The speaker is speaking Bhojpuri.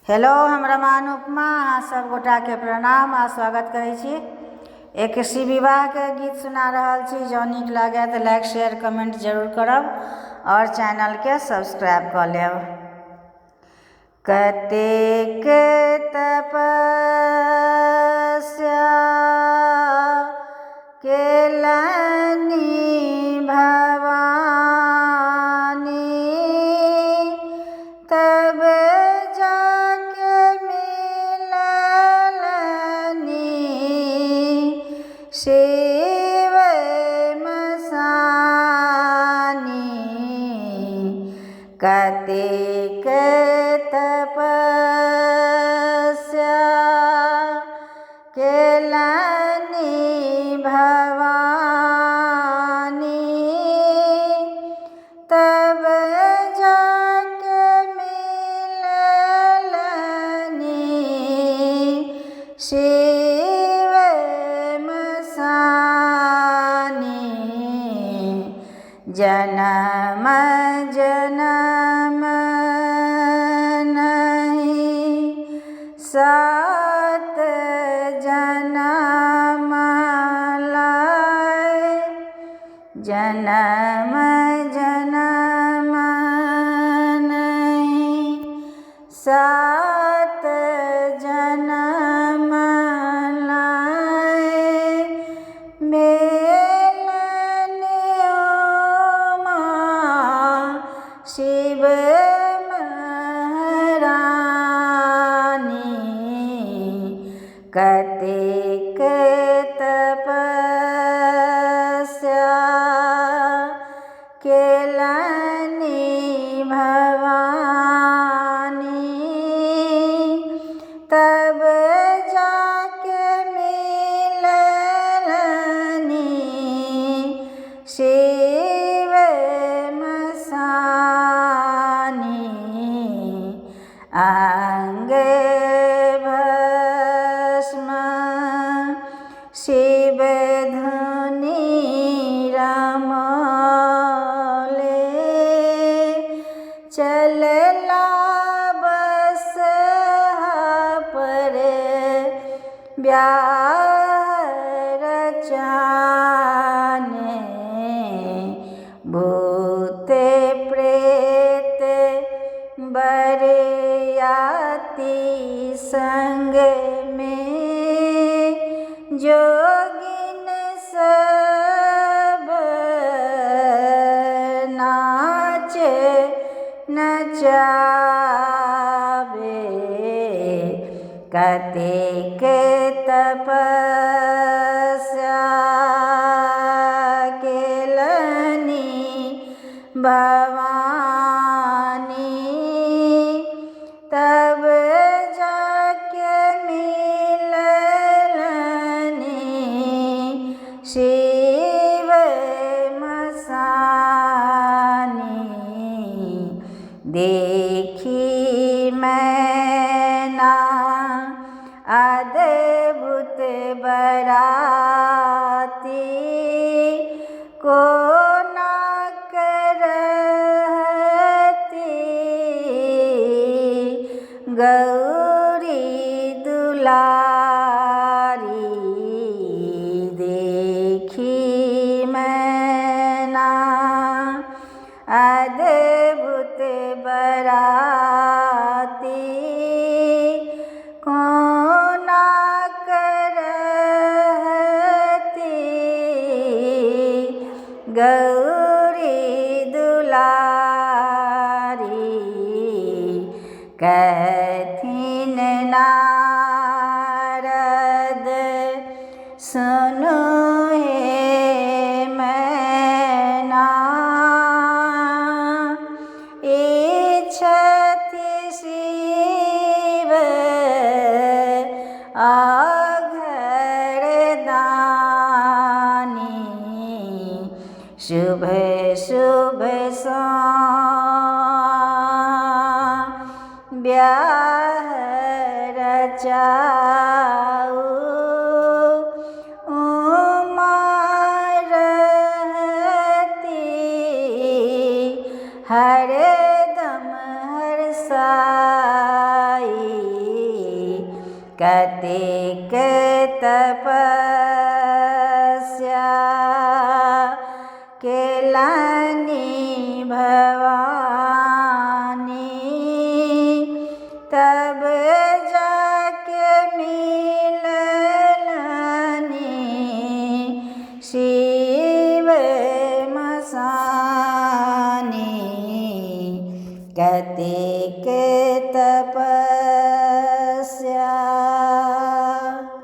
हेलो, हम रमान उपमा अहाँ सब गोटा के प्रणाम आ स्वागत करै छी। एक श्री विवाह के गीत सुना रहल छी। जँ नीक लागे तऽ लाइक शेयर कमेंट जरूर करब और चैनल के सब्सक्राइब कऽ लेब। कतेक तपस्या केलनि भवानी, तब जाके मिललनि शिव मसानी। कतेक तपस्या केलनि भवानी, तब जाके मिललनि शिव मसानी। जनम जनम नहीं सात जनम लय, जनम जनम नहीं सात जनम लय। मिलनि उमा शिव महारानी। कतेक तपस्या केलनि भवानी, तब जाके मिललनि शिव मसानी। अंग भस्म शिव धुनि रमौले, चलला बसहा पर ब्याह रचाने। भूत प्रेत बरियाती संग में, जोगिन सब नाच नचावे। कतेक तपस्या केलनि भवानी, तब जाके मिललनि शिव मसानी। देखी मैना अद्भुत बराती, कोना करती गौरी दुलारी। देखी मैना अद्भुत बराती, कोना करती गौरी दुलारी। कथिन नारद सुनु हे मैना, इच्छति शिव अघरदानी। शुभ शुभ ब्याह रचाऊ, उमा रहती हरदम हरसाई। कतेक तपस्या केलनि भवानी, तब जाके मिललनि शिव मसानी। कतेक